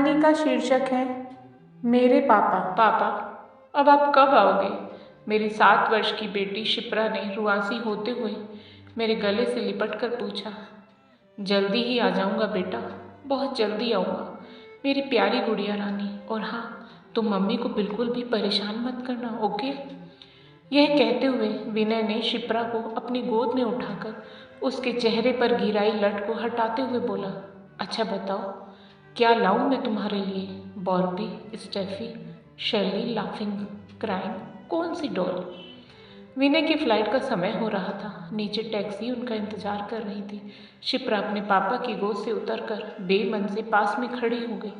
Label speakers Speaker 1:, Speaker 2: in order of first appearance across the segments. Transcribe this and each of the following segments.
Speaker 1: कहानी का शीर्षक है मेरे पापा। पापा, अब आप कब आओगे? मेरी 7 वर्ष की बेटी शिप्रा ने रुआंसी होते हुए मेरे गले से लिपट कर पूछा। जल्दी ही आ जाऊंगा बेटा, बहुत जल्दी आऊँगा मेरी प्यारी गुड़िया रानी। और हाँ, तुम मम्मी को बिल्कुल भी परेशान मत करना, ओके? यह कहते हुए विनय ने शिप्रा को अपनी गोद में उठाकर उसके चेहरे पर गिराई लट को हटाते हुए बोला, अच्छा बताओ, क्या लाऊं मैं तुम्हारे लिए? बॉर्बी, स्टेफी, शेली, लाफिंग क्राइम, कौन सी डॉल? विनय की फ्लाइट का समय हो रहा था। नीचे टैक्सी उनका इंतजार कर रही थी। शिप्रा अपने पापा की गोद से उतरकर बेमन से पास में खड़ी हो गई।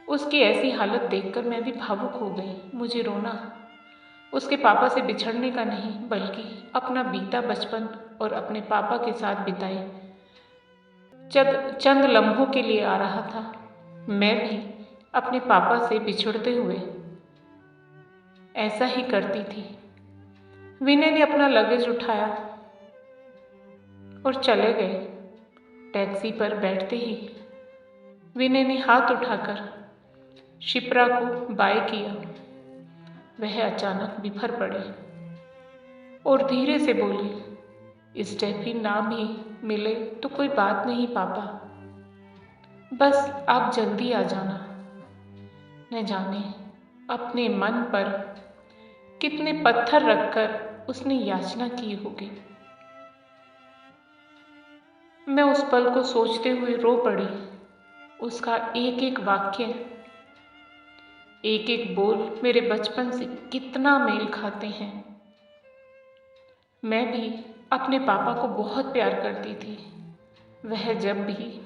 Speaker 1: उसकी ऐसी हालत देखकर मैं भी भावुक हो गई। मुझे रोना उसके पापा से बिछड़ने का नहीं, बल्कि अपना बीता बचपन और अपने पापा के साथ बिताए चंद लम्हों के लिए आ रहा था। मैं भी अपने पापा से बिछड़ते हुए ऐसा ही करती थी। विनय ने अपना लगेज उठाया और चले गए। टैक्सी पर बैठते ही विनय ने हाथ उठाकर शिप्रा को बाय किया। वह अचानक बिफर पड़े और धीरे से बोली, स्टेफी ना भी मिले तो कोई बात नहीं पापा, बस आप जल्दी आ जाना। न जाने अपने मन पर कितने पत्थर रखकर उसने याचना की होगी। मैं उस पल को सोचते हुए रो पड़ी। उसका एक एक वाक्य, एक एक बोल मेरे बचपन से कितना मेल खाते हैं। मैं भी अपने पापा को बहुत प्यार करती थी। वह जब भी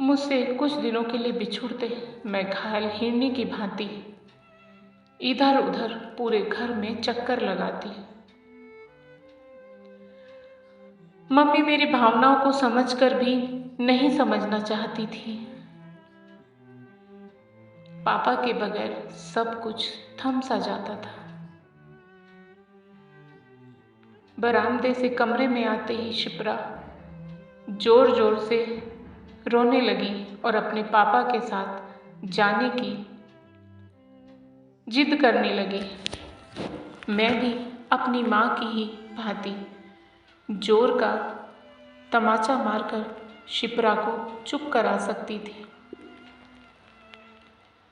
Speaker 1: मुझसे कुछ दिनों के लिए बिछुड़ते, मैं घायल हिरनी की भांति इधर उधर पूरे घर में चक्कर लगाती। मम्मी मेरी भावनाओं को समझकर भी नहीं समझना चाहती थी। पापा के बगैर सब कुछ थम सा जाता था। बरामदे से कमरे में आते ही शिप्रा जोर जोर से रोने लगी और अपने पापा के साथ जाने की जिद करने लगी। मैं भी अपनी माँ की ही भांति जोर का तमाचा मारकर शिप्रा को चुप करा सकती थी,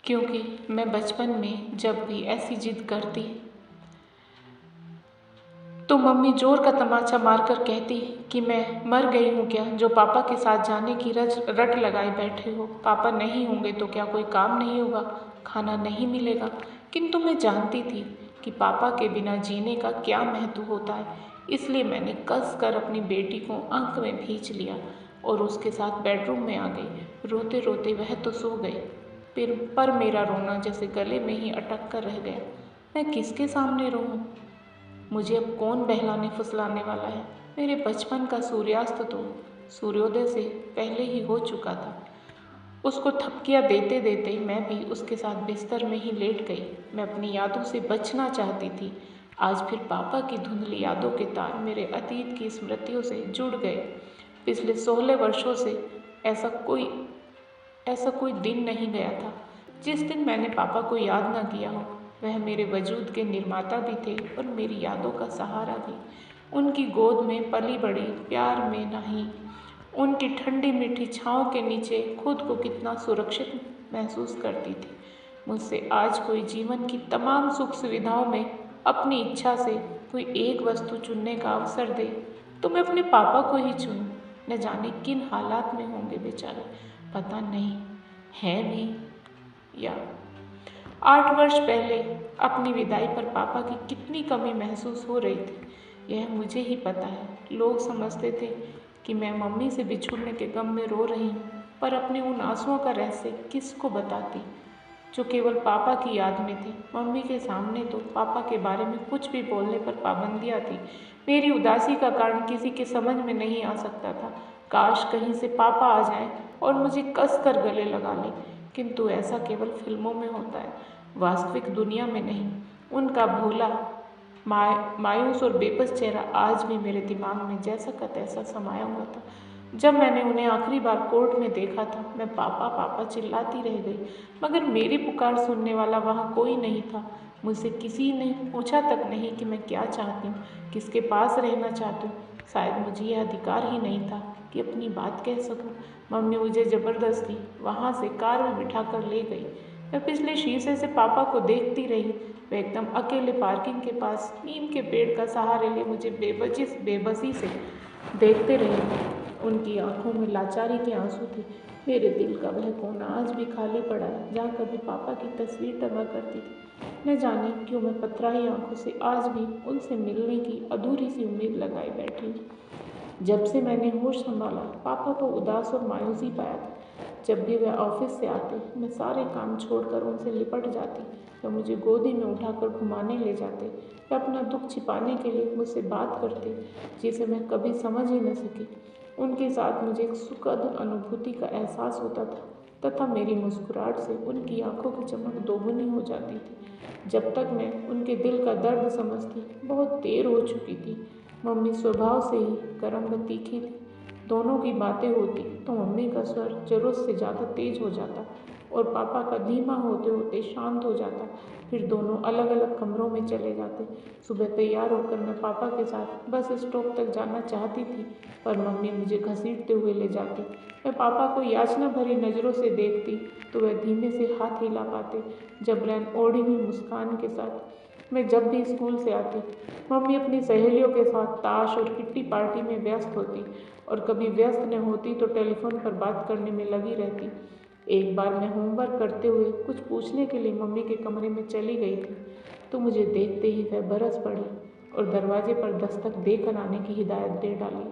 Speaker 1: क्योंकि मैं बचपन में जब भी ऐसी जिद करती तो मम्मी जोर का तमाचा मारकर कहती कि मैं मर गई हूँ क्या, जो पापा के साथ जाने की रट लगाए बैठे हो। पापा नहीं होंगे तो क्या कोई काम नहीं होगा, खाना नहीं मिलेगा। किंतु मैं जानती थी कि पापा के बिना जीने का क्या महत्व होता है। इसलिए मैंने कस कर अपनी बेटी को आंख में भींच लिया और उसके साथ बेडरूम में आ गई। रोते रोते वह तो सो गई, पर मेरा रोना जैसे गले में ही अटक कर रह गया। मैं किसके सामने रोऊं? मुझे अब कौन बहलाने फुसलाने वाला है? मेरे बचपन का सूर्यास्त तो सूर्योदय से पहले ही हो चुका था। उसको थपकियाँ देते देते मैं भी उसके साथ बिस्तर में ही लेट गई। मैं अपनी यादों से बचना चाहती थी। आज फिर पापा की धुंधली यादों के तार मेरे अतीत की स्मृतियों से जुड़ गए। पिछले 16 वर्षों से ऐसा कोई दिन नहीं गया था जिस दिन मैंने पापा को याद ना किया हो। वह मेरे वजूद के निर्माता भी थे और मेरी यादों का सहारा भी। उनकी गोद में पली बड़ी, प्यार में नहीं, उनकी ठंडी मीठी छाँव के नीचे खुद को कितना सुरक्षित महसूस करती थी। मुझसे आज कोई जीवन की तमाम सुख सुविधाओं में अपनी इच्छा से कोई एक वस्तु चुनने का अवसर दे तो मैं अपने पापा को ही चुनूं। न जाने किन हालात में होंगे बेचारे, पता नहीं है भी या। 8 वर्ष पहले अपनी विदाई पर पापा की कितनी कमी महसूस हो रही थी, यह मुझे ही पता है। लोग समझते थे कि मैं मम्मी से बिछुड़ने के गम में रो रही हूँ, पर अपने उन आंसुओं का रहस्य किसको बताती जो केवल पापा की याद में थे। मम्मी के सामने तो पापा के बारे में कुछ भी बोलने पर पाबंदियाँ थी। मेरी उदासी का कारण किसी के समझ में नहीं आ सकता था। काश कहीं से पापा आ जाएं और मुझे कस कर गले लगा लें, किंतु ऐसा केवल फिल्मों में होता है, वास्तविक दुनिया में नहीं। उनका भोला, मायूस और बेबस चेहरा आज भी मेरे दिमाग में जैसा का तैसा समाया हुआ था। जब मैंने उन्हें आखिरी बार कोर्ट में देखा था मैं पापा पापा चिल्लाती रह गई, मगर मेरी पुकार सुनने वाला वहाँ कोई नहीं था। मुझसे किसी ने पूछा तक नहीं कि मैं क्या चाहती हूँ, किसके पास रहना चाहती हूँ। शायद मुझे यह अधिकार ही नहीं था कि अपनी बात कह सकूँ। मम्मी मुझे ज़बरदस्ती वहाँ से कार में बिठा कर ले गई। मैं पिछले शीशे से पापा को देखती रही। वे एकदम अकेले पार्किंग के पास नीम के पेड़ का सहारे ले मुझे बेबसी से देखते रहे। उनकी आंखों में लाचारी के आंसू थे। मेरे दिल का वह कोना आज भी खाली पड़ा है जहाँ कभी पापा की तस्वीर टंगा करती थी। न जाने क्यों मैं पथराई आंखों से आज भी उनसे मिलने की अधूरी सी उम्मीद लगाए बैठी हूँ। जब से मैंने होश संभाला पापा को उदास और मायूसी पाया था। जब भी वह ऑफिस से आते मैं सारे काम छोड़कर उनसे लिपट जाती। वह मुझे गोदी में उठाकर घुमाने ले जाते। वह अपना दुख छिपाने के लिए मुझसे बात करते जिसे मैं कभी समझ ही न सकी। उनके साथ मुझे एक सुखद अनुभूति का एहसास होता था तथा मेरी मुस्कुराहट से उनकी आंखों की चमक दोगुनी हो जाती थी। जब तक मैं उनके दिल का दर्द समझती बहुत देर हो चुकी थी। मम्मी स्वभाव से ही गर्म व तीखी थी। दोनों की बातें होती तो मम्मी का स्वर जरूरत से ज़्यादा तेज हो जाता और पापा का धीमा होते होते शांत हो जाता। फिर दोनों अलग अलग कमरों में चले जाते। सुबह तैयार होकर मैं पापा के साथ बस स्टॉप तक जाना चाहती थी, पर मम्मी मुझे घसीटते हुए ले जाती। मैं पापा को याचना भरी नज़रों से देखती तो वह धीमे से हाथ हिला पाते। जबरन ओढ़ी हुई मुस्कान के साथ मैं जब भी स्कूल से आती मम्मी अपनी सहेलियों के साथ ताश और किट्टी पार्टी में व्यस्त होती और कभी व्यस्त न होती तो टेलीफोन पर बात करने में लगी रहती। एक बार मैं होमवर्क करते हुए कुछ पूछने के लिए मम्मी के कमरे में चली गई थी तो मुझे देखते ही वह बरस पड़ी और दरवाजे पर दस्तक देकर आने की हिदायत दे डाली।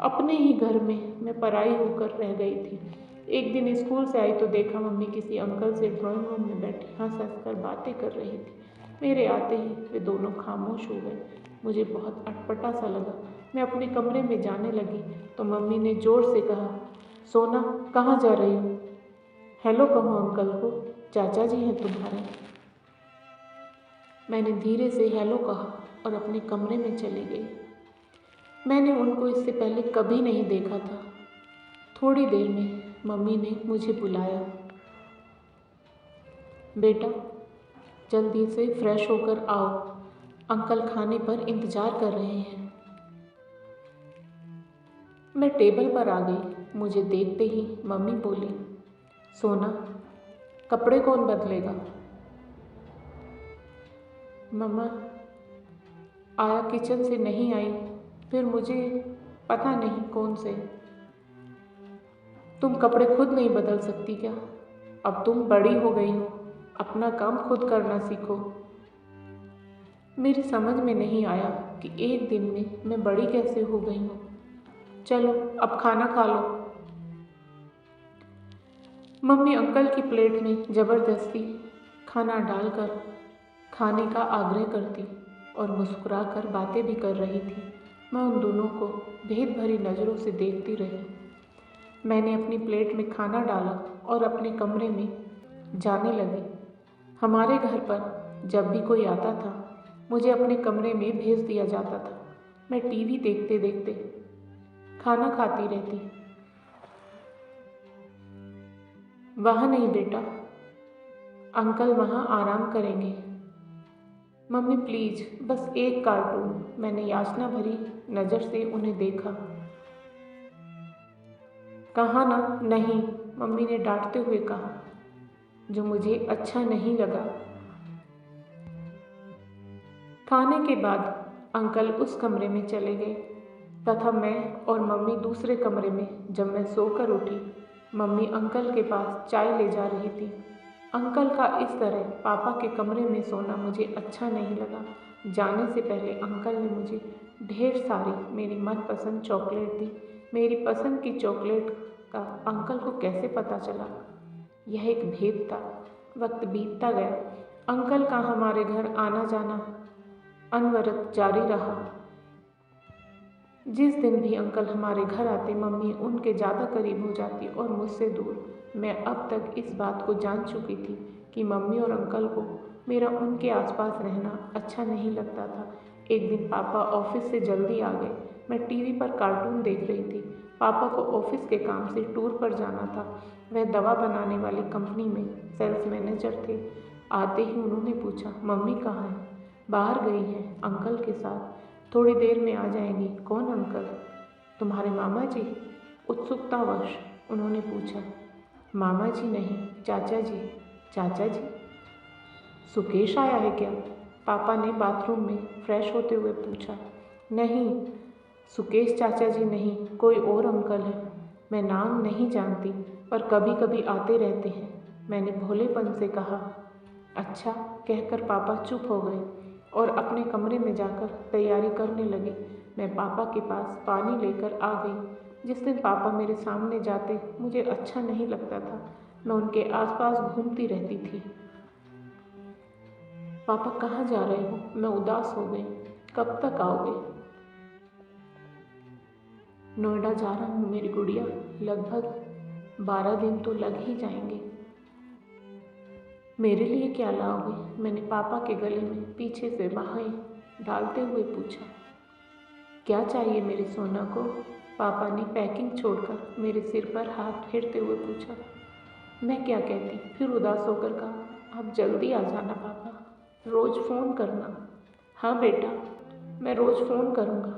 Speaker 1: अपने ही घर में मैं पराई होकर रह गई थी। एक दिन स्कूल से आई तो देखा मम्मी किसी अंकल से ड्राइंग रूम में बैठी हंस हंस कर बातें कर रही थी। मेरे आते ही वे दोनों खामोश हो गए। मुझे बहुत अटपटा सा लगा। मैं अपने कमरे में जाने लगी तो मम्मी ने जोर से कहा, सोना कहाँ जा रही हो? हेलो कहो अंकल को, चाचा जी हैं तुम्हारे। मैंने धीरे से हेलो कहा और अपने कमरे में चली गई। मैंने उनको इससे पहले कभी नहीं देखा था। थोड़ी देर में मम्मी ने मुझे बुलाया, बेटा जल्दी से फ्रेश होकर आओ, अंकल खाने पर इंतज़ार कर रहे हैं। मैं टेबल पर आ गई। मुझे देखते ही मम्मी बोली, सोना कपड़े कौन बदलेगा? मम्मा आया किचन से नहीं आई, फिर मुझे पता नहीं कौन से। तुम कपड़े खुद नहीं बदल सकती क्या? अब तुम बड़ी हो गई हो, अपना काम खुद करना सीखो। मेरी समझ में नहीं आया कि एक दिन में मैं बड़ी कैसे हो गई हूँ। चलो अब खाना खा लो। मम्मी अंकल की प्लेट में ज़बरदस्ती खाना डालकर खाने का आग्रह करती और मुस्कुराकर बातें भी कर रही थी। मैं उन दोनों को भेद भरी नज़रों से देखती रही। मैंने अपनी प्लेट में खाना डाला और अपने कमरे में जाने लगी। हमारे घर पर जब भी कोई आता था मुझे अपने कमरे में भेज दिया जाता था। मैं टीवी देखते देखते खाना खाती रहती। वहाँ नहीं बेटा, अंकल वहाँ आराम करेंगे। मम्मी प्लीज़ बस एक कार्टून। मैंने याचना भरी नज़र से उन्हें देखा। कहा ना नहीं, मम्मी ने डांटते हुए कहा, जो मुझे अच्छा नहीं लगा। खाने के बाद अंकल उस कमरे में चले गए तथा मैं और मम्मी दूसरे कमरे में। जब मैं सोकर उठी मम्मी अंकल के पास चाय ले जा रही थी। अंकल का इस तरह पापा के कमरे में सोना मुझे अच्छा नहीं लगा। जाने से पहले अंकल ने मुझे ढेर सारी मेरी मनपसंद चॉकलेट दी। मेरी पसंद की चॉकलेट का अंकल को कैसे पता चला? यह एक भेद था। वक्त बीतता गया। अंकल का हमारे घर आना जाना अनवरत जारी रहा। जिस दिन भी अंकल हमारे घर आते मम्मी उनके ज़्यादा करीब हो जाती और मुझसे दूर। मैं अब तक इस बात को जान चुकी थी कि मम्मी और अंकल को मेरा उनके आसपास रहना अच्छा नहीं लगता था। एक दिन पापा ऑफिस से जल्दी आ गए। मैं टीवी पर कार्टून देख रही थी। पापा को ऑफिस के काम से टूर पर जाना था। वह दवा बनाने वाली कंपनी में सेल्स मैनेजर थे। आते ही उन्होंने पूछा, मम्मी कहाँ है? बाहर गई है अंकल के साथ, थोड़ी देर में आ जाएंगी। कौन अंकल? तुम्हारे मामा जी? उत्सुकतावश उन्होंने पूछा। मामा जी नहीं, चाचा जी। चाचा जी? सुकेश आया है क्या? पापा ने बाथरूम में फ्रेश होते हुए पूछा। नहीं, सुकेश चाचा जी नहीं, कोई और अंकल है। मैं नाम नहीं जानती, पर कभी कभी आते रहते हैं, मैंने भोलेपन से कहा। अच्छा, कहकर पापा चुप हो गए और अपने कमरे में जाकर तैयारी करने लगे। मैं पापा के पास पानी लेकर आ गई। जिस दिन पापा मेरे सामने जाते मुझे अच्छा नहीं लगता था। मैं उनके आसपास घूमती रहती थी। पापा कहाँ जा रहे हो? मैं उदास हो गई। कब तक आओगे? नोएडा जा रहा हूँ मेरी गुड़िया, लगभग 12 दिन तो लग ही जाएंगे। मेरे लिए क्या लाओगे? मैंने पापा के गले में पीछे से बाहें डालते हुए पूछा। क्या चाहिए मेरे सोना को? पापा ने पैकिंग छोड़कर मेरे सिर पर हाथ फेरते हुए पूछा। मैं क्या कहती, फिर उदास होकर कहा, आप जल्दी आ जाना पापा, रोज़ फ़ोन करना। हाँ बेटा, मैं रोज़ फ़ोन करूँगा,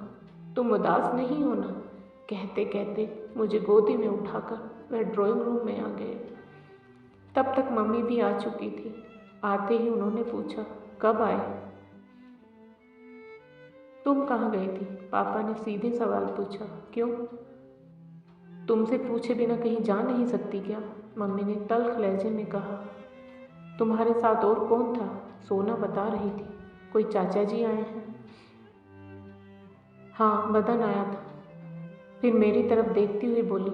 Speaker 1: तुम उदास नहीं होना। कहते कहते मुझे गोदी में उठाकर वह ड्राइंग रूम में आ गए। तब तक मम्मी भी आ चुकी थी। आते ही उन्होंने पूछा, कब आए? तुम कहाँ गई थी? पापा ने सीधे सवाल पूछा। क्यों? तुमसे पूछे बिना कहीं जा नहीं सकती क्या? मम्मी ने तल्ख लहजे में कहा। तुम्हारे साथ और कौन था? सोना बता रही थी, कोई चाचा जी आए हैं। हाँ, मदन आया था। फिर मेरी तरफ देखती हुई बोली,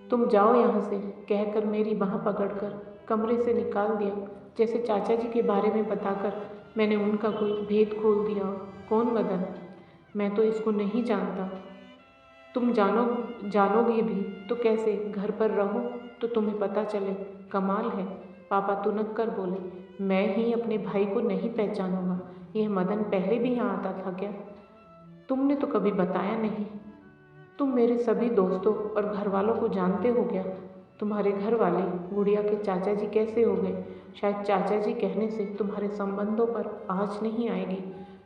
Speaker 1: तुम जाओ यहाँ से, कहकर मेरी बाँह पकड़कर कमरे से निकाल दिया, जैसे चाचा जी के बारे में बताकर मैंने उनका कोई भेद खोल दिया। कौन मदन? मैं तो इसको नहीं जानता। तुम जानोगे भी तो कैसे? घर पर रहो तो तुम्हें पता चले। कमाल है, पापा तुनक कर बोले। मैं ही अपने भाई को नहीं पहचानूंगा। यह मदन पहले भी यहाँ आता था क्या? तुमने तो कभी बताया नहीं। तुम मेरे सभी दोस्तों और घर वालों को जानते हो क्या? तुम्हारे घर वाले गुड़िया के चाचा जी कैसे हो गए? शायद चाचा जी कहने से तुम्हारे संबंधों पर आँच नहीं आएगी।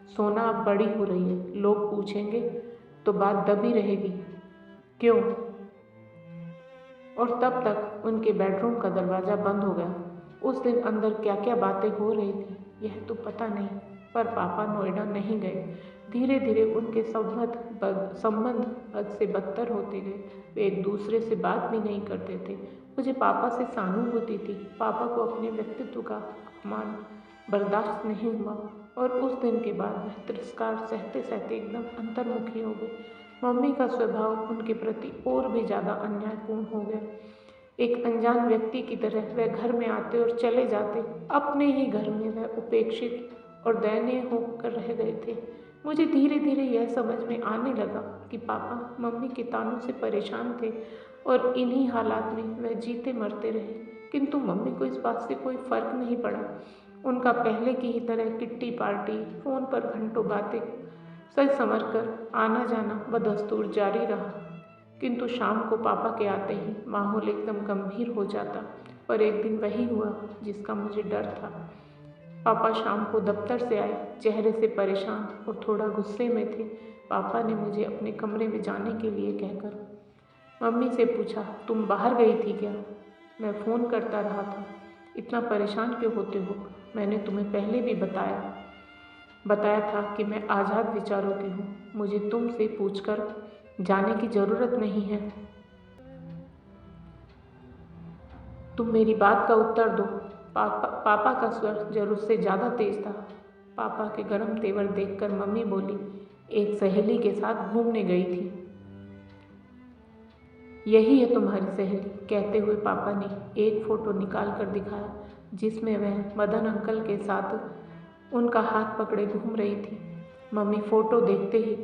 Speaker 1: सोना अब बड़ी हो रही है, लोग पूछेंगे तो बात दबी रहेगी। क्यों? और तब तक उनके बेडरूम का दरवाज़ा बंद हो गया। उस दिन अंदर क्या क्या बातें हो रही थी यह तो पता नहीं, पर पापा नोएडा नहीं गए। धीरे धीरे उनके संबंध बद से बदतर होते गए। वे एक दूसरे से बात भी नहीं करते थे। मुझे पापा से सहानुभूति थी। पापा को अपने व्यक्तित्व का अपमान बर्दाश्त नहीं हुआ और उस दिन के बाद वह तिरस्कार सहते सहते एकदम अंतर्मुखी हो गए। मम्मी का स्वभाव उनके प्रति और भी ज़्यादा अन्यायपूर्ण हो गया। एक अनजान व्यक्ति की तरह वह घर में आते और चले जाते। अपने ही घर में वह उपेक्षित और दयनीय होकर रह गए थे। मुझे धीरे धीरे यह समझ में आने लगा कि पापा मम्मी के तानों से परेशान थे और इन्हीं हालात में वह जीते मरते रहे। किंतु मम्मी को इस बात से कोई फर्क नहीं पड़ा। उनका पहले की ही तरह किट्टी पार्टी, फ़ोन पर घंटों बातें, सच संवर कर आना जाना बदस्तूर जारी रहा। किंतु शाम को पापा के आते ही माहौल एकदम गंभीर हो जाता। पर एक दिन वही हुआ जिसका मुझे डर था। पापा शाम को दफ्तर से आए, चेहरे से परेशान और थोड़ा गुस्से में थे। पापा ने मुझे अपने कमरे में जाने के लिए कहकर मम्मी से पूछा, तुम बाहर गई थी क्या? मैं फ़ोन करता रहा था। इतना परेशान क्यों होते हो? मैंने तुम्हें पहले भी बताया था कि मैं आज़ाद विचारों की हूँ। मुझे तुमसे पूछकर जाने की ज़रूरत नहीं है। तुम मेरी बात का उत्तर दो। पापा का स्वर जरूर से ज़्यादा तेज था। पापा के गर्म तेवर देखकर मम्मी बोली, एक सहेली के साथ घूमने गई थी। यही है तुम्हारी सहेली? कहते हुए पापा ने एक फ़ोटो निकाल कर दिखाया जिसमें वह मदन अंकल के साथ उनका हाथ पकड़े घूम रही थी। मम्मी फ़ोटो देखते ही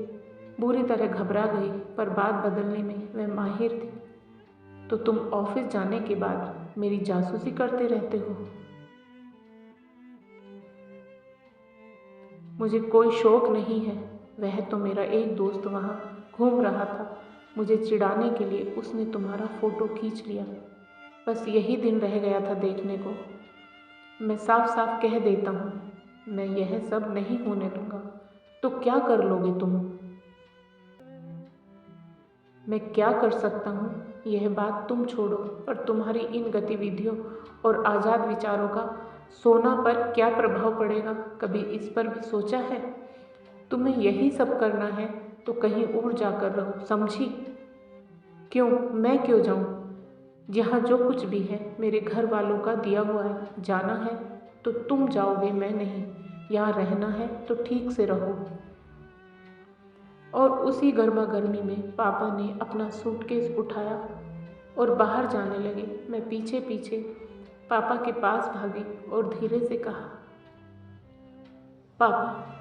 Speaker 1: बुरी तरह घबरा गई, पर बात बदलने में वह माहिर थी। तो तुम ऑफिस जाने के बाद मेरी जासूसी करते रहते हो? मुझे कोई शौक नहीं है। वह तो मेरा एक दोस्त वहाँ घूम रहा था। मुझे चिढ़ाने के लिए उसने तुम्हारा फ़ोटो खींच लिया। बस यही दिन रह गया था देखने को। मैं साफ साफ कह देता हूँ, मैं यह सब नहीं होने दूंगा। तो क्या कर लोगे तुम? मैं क्या कर सकता हूँ यह बात तुम छोड़ो, और तुम्हारी इन गतिविधियों और आज़ाद विचारों का सोना पर क्या प्रभाव पड़ेगा, कभी इस पर भी सोचा है? तुम्हें यही सब करना है तो कहीं और जाकर रहो, समझी? क्यों, मैं क्यों जाऊँ? यहाँ जो कुछ भी है मेरे घर वालों का दिया हुआ है। जाना है तो तुम जाओगे, मैं नहीं। यहाँ रहना है तो ठीक से रहो। और उसी गर्मा गर्मी में पापा ने अपना सूटकेस उठाया और बाहर जाने लगे। मैं पीछे पीछे पापा के पास भागी और धीरे से कहा, पापा।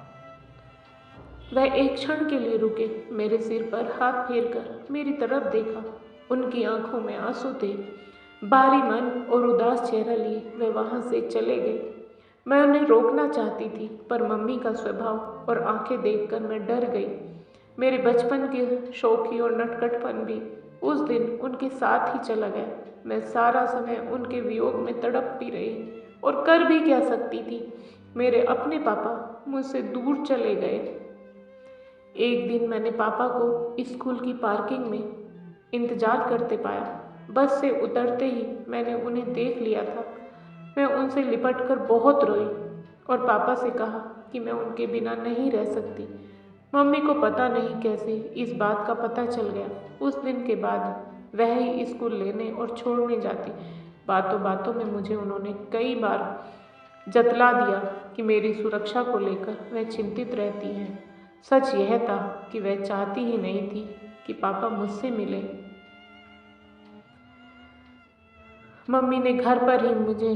Speaker 1: वह एक क्षण के लिए रुके, मेरे सिर पर हाथ फेरकर मेरी तरफ देखा। उनकी आंखों में आंसू थे। भारी मन और उदास चेहरा लिए वे वहां से चले गए। मैं उन्हें रोकना चाहती थी, पर मम्मी का स्वभाव और आंखें देखकर मैं डर गई। मेरे बचपन के शौकी और नटखटपन भी उस दिन उनके साथ ही चला गया। मैं सारा समय उनके वियोग में तड़पती रही, और कर भी क्या सकती थी। मेरे अपने पापा मुझसे दूर चले गए। एक दिन मैंने पापा को स्कूल की पार्किंग में इंतजार करते पाया। बस से उतरते ही मैंने उन्हें देख लिया था। मैं उनसे लिपटकर बहुत रोई और पापा से कहा कि मैं उनके बिना नहीं रह सकती। मम्मी को पता नहीं कैसे इस बात का पता चल गया। उस दिन के बाद वह ही स्कूल लेने और छोड़ने जाती। बातों बातों में मुझे उन्होंने कई बार जतला दिया कि मेरी सुरक्षा को लेकर वह चिंतित रहती हैं। सच यह था कि वह चाहती ही नहीं थी कि पापा मुझसे मिले। मम्मी ने घर पर ही मुझे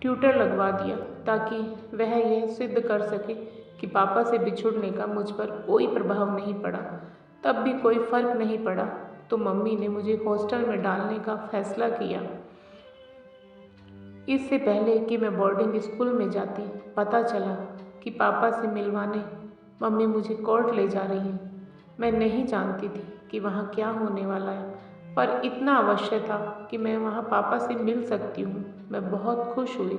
Speaker 1: ट्यूटर लगवा दिया ताकि वह यह सिद्ध कर सके कि पापा से बिछुड़ने का मुझ पर कोई प्रभाव नहीं पड़ा। तब भी कोई फर्क नहीं पड़ा तो मम्मी ने मुझे हॉस्टल में डालने का फैसला किया। इससे पहले कि मैं बोर्डिंग स्कूल में जाती, पता चला कि पापा से मिलवाने मम्मी मुझे कोर्ट ले जा रही हैं। मैं नहीं जानती थी कि वहाँ क्या होने वाला है, पर इतना अवश्य था कि मैं वहाँ पापा से मिल सकती हूँ। मैं बहुत खुश हुई।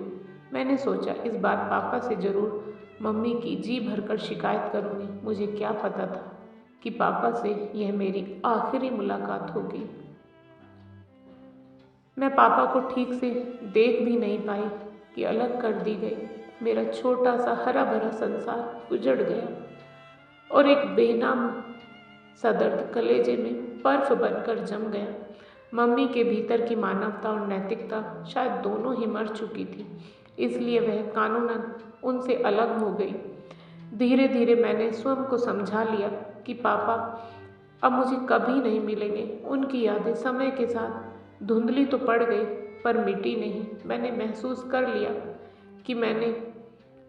Speaker 1: मैंने सोचा इस बार पापा से ज़रूर मम्मी की जी भरकर शिकायत करूँगी। मुझे क्या पता था कि पापा से यह मेरी आखिरी मुलाकात होगी। मैं पापा को ठीक से देख भी नहीं पाई कि अलग कर दी गई। मेरा छोटा सा हरा भरा संसार उजड़ गया और एक बेनाम सा दर्द कलेजे में बर्फ बनकर जम गया। मम्मी के भीतर की मानवता और नैतिकता शायद दोनों ही मर चुकी थी, इसलिए वह कानूनन उनसे अलग हो गई। धीरे धीरे मैंने स्वयं को समझा लिया कि पापा अब मुझे कभी नहीं मिलेंगे। उनकी यादें समय के साथ धुंधली तो पड़ गई, पर मिटी नहीं। मैंने महसूस कर लिया कि मैंने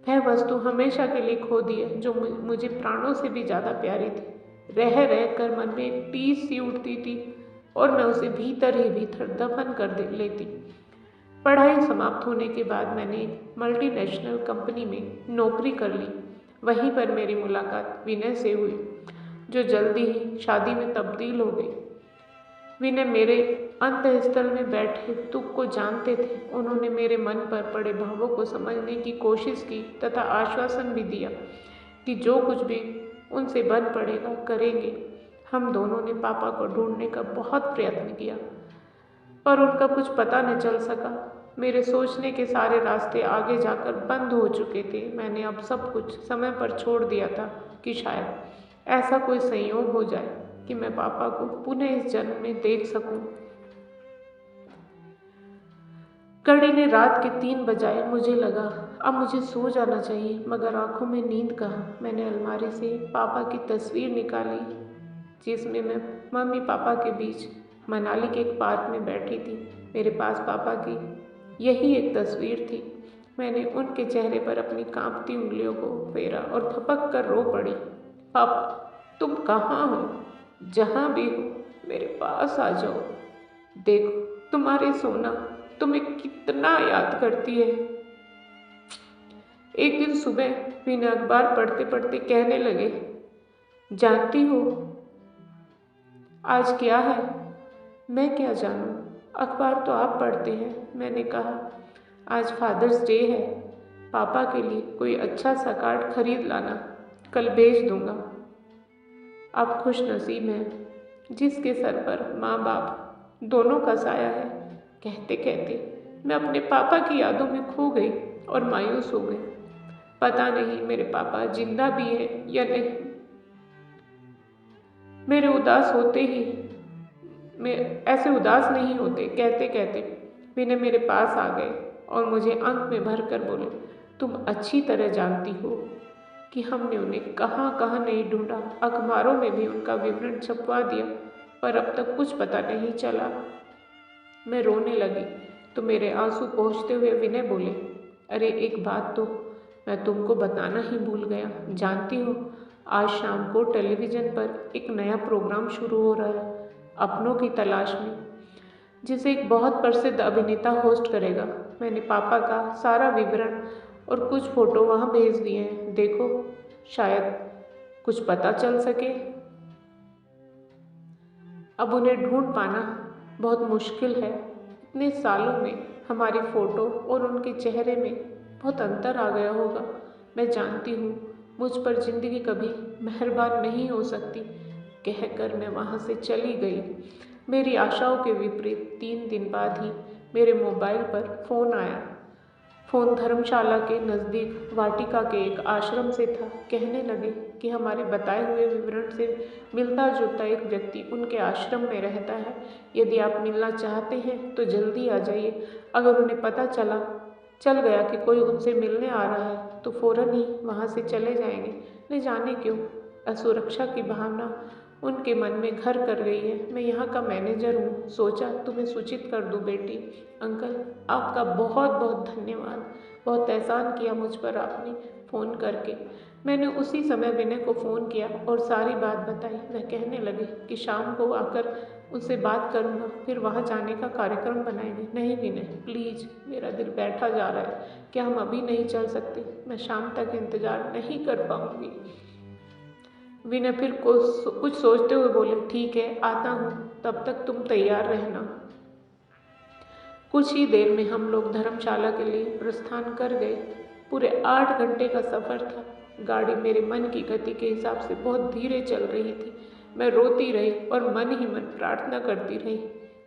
Speaker 1: वह वस्तु हमेशा के लिए खो दी है जो मुझे प्राणों से भी ज़्यादा प्यारी थी। रह रह कर मन में एक टीस सी उठती थी और मैं उसे भीतर ही भीतर दफन कर लेती। पढ़ाई समाप्त होने के बाद मैंने एक मल्टीनेशनल कंपनी में नौकरी कर ली। वहीं पर मेरी मुलाकात विनय से हुई, जो जल्दी ही शादी में तब्दील हो गई। विनय मेरे अंतःस्थल में बैठे दुख को जानते थे। उन्होंने मेरे मन पर पड़े भावों को समझने की कोशिश की तथा आश्वासन भी दिया कि जो कुछ भी उनसे बन पड़ेगा करेंगे। हम दोनों ने पापा को ढूंढने का बहुत प्रयत्न किया, पर उनका कुछ पता न चल सका। मेरे सोचने के सारे रास्ते आगे जाकर बंद हो चुके थे। मैंने अब सब कुछ समय पर छोड़ दिया था कि शायद ऐसा कोई संयोग हो जाए कि मैं पापा को पुनः इस जन्म में देख सकूं। घड़ी ने रात के 3 बजाए। मुझे लगा अब मुझे सो जाना चाहिए, मगर आंखों में नींद कहाँ। मैंने अलमारी से पापा की तस्वीर निकाली जिसमें मैं मम्मी पापा के बीच मनाली के एक पार्क में बैठी थी। मेरे पास पापा की यही एक तस्वीर थी। मैंने उनके चेहरे पर अपनी कांपती उंगलियों को फेरा और थपक कर रो पड़ी। पापा, तुम कहाँ हो? जहाँ भी हो मेरे पास आ जाओ। देखो तुम्हारी सोना तुम्हें कितना याद करती है। एक दिन सुबह विनय अखबार पढ़ते पढ़ते कहने लगे, जानती हो आज क्या है? मैं क्या जानूं? अखबार तो आप पढ़ते हैं। मैंने कहा, आज फादर्स डे है। पापा के लिए कोई अच्छा सा कार्ड खरीद लाना, कल भेज दूंगा। आप खुश नसीब हैं जिसके सर पर माँ बाप दोनों का साया है। कहते कहते मैं अपने पापा की यादों में खो गई और मायूस हो गई। पता नहीं मेरे पापा जिंदा भी है या नहीं। मेरे उदास होते ही मैं ऐसे उदास नहीं होते। कहते कहते विनय मेरे पास आ गए और मुझे अंक में भर कर बोले, तुम अच्छी तरह जानती हो कि हमने उन्हें कहाँ कहाँ नहीं ढूंढा। अखबारों में भी उनका विवरण छपवा दिया, पर अब तक कुछ पता नहीं चला। मैं रोने लगी तो मेरे आंसू पोंछते हुए विनय बोले, अरे एक बात तो मैं तुमको बताना ही भूल गया। जानती हो, आज शाम को टेलीविज़न पर एक नया प्रोग्राम शुरू हो रहा है, अपनों की तलाश में, जिसे एक बहुत प्रसिद्ध अभिनेता होस्ट करेगा। मैंने पापा का सारा विवरण और कुछ फोटो वहाँ भेज दिए हैं। देखो, शायद कुछ पता चल सके। अब उन्हें ढूंढ पाना बहुत मुश्किल है। इतने सालों में हमारी फ़ोटो और उनके चेहरे में बहुत अंतर आ गया होगा। मैं जानती हूँ मुझ पर ज़िंदगी कभी मेहरबान नहीं हो सकती। कहकर मैं वहाँ से चली गई। मेरी आशाओं के विपरीत 3 दिन बाद ही मेरे मोबाइल पर फ़ोन आया। फ़ोन धर्मशाला के नज़दीक वाटिका के एक आश्रम से था। कहने लगे कि हमारे बताए हुए विवरण से मिलता जुलता एक व्यक्ति उनके आश्रम में रहता है। यदि आप मिलना चाहते हैं तो जल्दी आ जाइए। अगर उन्हें पता चल गया कि कोई उनसे मिलने आ रहा है तो फ़ौरन ही वहाँ से चले जाएंगे। न जाने क्यों असुरक्षा की भावना उनके मन में घर कर गई है। मैं यहाँ का मैनेजर हूँ, सोचा तुम्हें सूचित कर दूँ बेटी। अंकल, आपका बहुत बहुत धन्यवाद। बहुत एहसान किया मुझ पर आपने फ़ोन करके। मैंने उसी समय विनय को फ़ोन किया और सारी बात बताई। वह कहने लगे कि शाम को आकर उनसे बात करूँगा, फिर वहाँ जाने का कार्यक्रम बनाएंगे। नहीं विनय, प्लीज़, मेरा दिल बैठा जा रहा है। क्या हम अभी नहीं चल सकते? मैं शाम तक इंतज़ार नहीं कर पाऊँगी। विनय फिर कुछ सोचते हुए बोले, ठीक है, आता हूँ, तब तक तुम तैयार रहना। कुछ ही देर में हम लोग धर्मशाला के लिए प्रस्थान कर गए। पूरे 8 घंटे का सफ़र था। गाड़ी मेरे मन की गति के हिसाब से बहुत धीरे चल रही थी। मैं रोती रही और मन ही मन प्रार्थना करती रही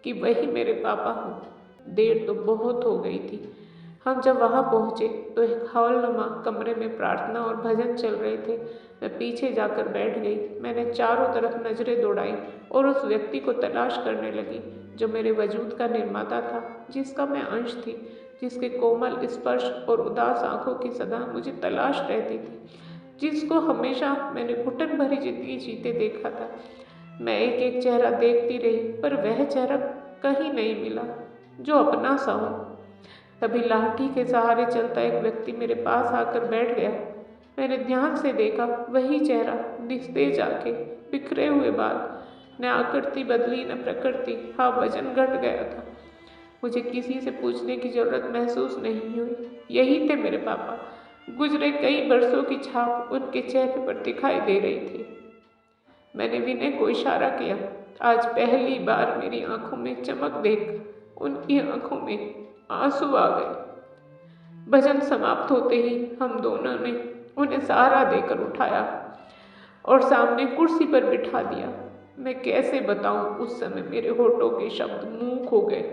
Speaker 1: कि वही मेरे पापा हों। देर तो बहुत हो गई थी। हम जब वहाँ पहुँचे तो एक हॉलनुमा कमरे में प्रार्थना और भजन चल रहे थे। मैं पीछे जाकर बैठ गई। मैंने चारों तरफ नज़रें दौड़ाई और उस व्यक्ति को तलाश करने लगी जो मेरे वजूद का निर्माता था, जिसका मैं अंश थी, जिसके कोमल स्पर्श और उदास आंखों की सदा मुझे तलाश रहती थी, जिसको हमेशा मैंने घुटन भरी जिंदगी जीते देखा था। मैं एक एक चेहरा देखती रही, पर वह चेहरा कहीं नहीं मिला जो अपना सा हो। तभी लाठी के सहारे चलता एक व्यक्ति मेरे पास आकर बैठ गया। मैंने ध्यान से देखा, वही चेहरा, निस्तेज आंखें, बिखरे हुए बाल, न आकृति बदली न प्रकृति। हाँ, वजन घट गया था। मुझे किसी से पूछने की जरूरत महसूस नहीं हुई। यही थे मेरे पापा। गुजरे कई बरसों की छाप उनके चेहरे पर दिखाई दे रही थी। मैंने विनय को इशारा किया। आज पहली बार मेरी आंखों में चमक देख उनकी आंखों में आंसू आ गए। भजन समाप्त होते ही हम दोनों ने उन्हें सहारा देकर उठाया और सामने कुर्सी पर बिठा दिया। मैं कैसे बताऊं, उस समय मेरे होठों के शब्द मूक हो गए।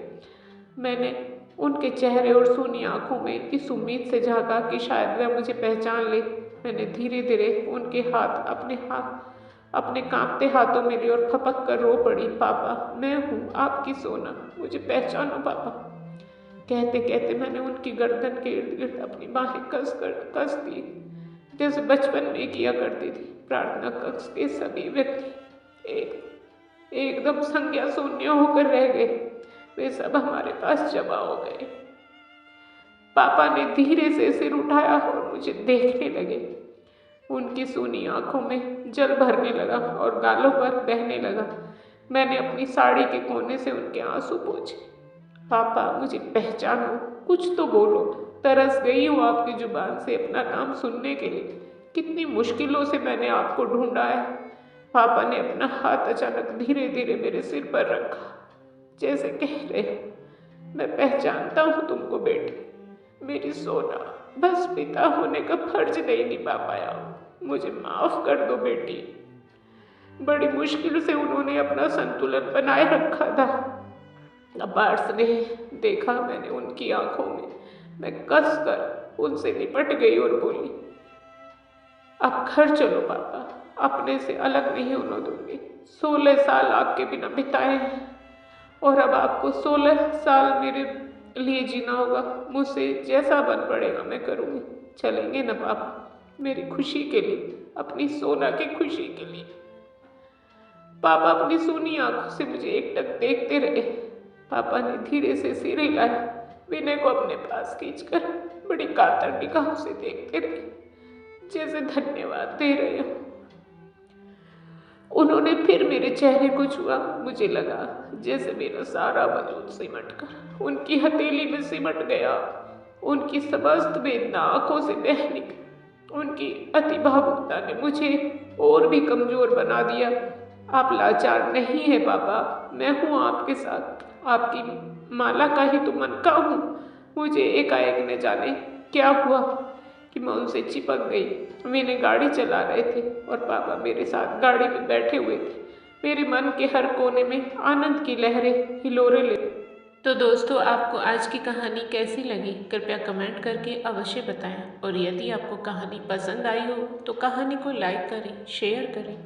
Speaker 1: मैंने उनके चेहरे और सूनी आंखों में इस उम्मीद से झांका कि शायद वह मुझे पहचान ले। मैंने धीरे धीरे उनके हाथ अपने कांपते हाथों में लिए और खपक कर रो पड़ी। पापा, मैं हूँ आपकी सोना, मुझे पहचानो पापा। कहते कहते मैंने उनकी गर्दन के इर्द गिर्द अपनी बाहें कस दी, जैसे बचपन में किया करती थी। प्रार्थना कक्ष के सभी व्यक्ति एकदम संज्ञा शून्य होकर रह गए। वे सब हमारे पास जमा हो गए। पापा ने धीरे से सिर उठाया और मुझे देखने लगे। उनकी सूनी आंखों में जल भरने लगा और गालों पर बहने लगा। मैंने अपनी साड़ी के कोने से उनके आंसू पोंछे। पापा, मुझे पहचानो, कुछ तो बोलो। तरस गई हूँ आपकी जुबान से अपना नाम सुनने के लिए। कितनी मुश्किलों से मैंने आपको ढूंढा है। पापा ने अपना हाथ अचानक धीरे धीरे मेरे सिर पर रखा, जैसे कह रहे, मैं पहचानता हूँ तुमको बेटी, मेरी सोना, बस पिता होने का फर्ज नहीं निभा पाया, मुझे माफ कर दो बेटी। बड़ी मुश्किल से उन्होंने अपना संतुलन बनाए रखा था। अपार स्नेह देखा मैंने उनकी आंखों में। मैं कस कर उनसे निपट गई और बोली, अब घर चलो पापा, अपने से अलग नहीं होने दूंगी। 16 साल आपके बिना बिताए हैं और अब आपको 16 साल मेरे लिए जीना होगा। मुझसे जैसा बन पड़ेगा मैं करूँगी। चलेंगे ना पापा, मेरी खुशी के लिए, अपनी सोना की खुशी के लिए। पापा अपनी सूनी आंखों से मुझे एकटक देखते रहे। पापा ने धीरे से सिर हिलाया, विनय को अपने पास खींचकर बड़ी कातर निगाहों से देखते रहे, जैसे धन्यवाद दे रहे हो। उन्होंने फिर मेरे चेहरे को छुआ। मुझे लगा जैसे मेरा सारा वजूद सिमट कर उनकी हथेली में सिमट गया। उनकी समस्त वेदना आंखों से बह निकली। उनकी अति भावुकता ने मुझे और भी कमजोर बना दिया। आप लाचार नहीं है पापा, मैं हूँ आपके साथ, आपकी माला का ही तो मनका हूँ। मुझे एकाएक न जाने क्या हुआ कि मैं उनसे चिपक गई। मैंने गाड़ी चला रहे थे और पापा मेरे साथ गाड़ी में बैठे हुए थे। मेरे मन के हर कोने में आनंद की लहरें हिलोरे ले। तो दोस्तों, आपको आज की कहानी कैसी लगी कृपया कमेंट करके अवश्य बताएं। और यदि आपको कहानी पसंद आई हो तो कहानी को लाइक करें, शेयर करें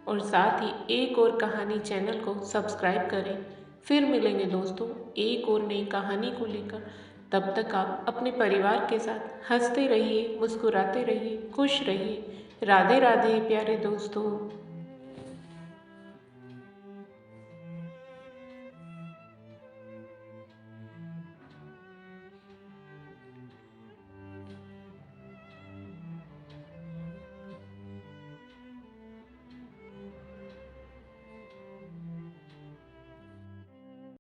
Speaker 1: और साथ ही एक और कहानी चैनल को सब्सक्राइब करें। फिर मिलेंगे दोस्तों एक और नई कहानी को लेकर। तब तक आप अपने परिवार के साथ हंसते रहिए, मुस्कुराते रहिए, खुश रहिए। राधे राधे प्यारे दोस्तों।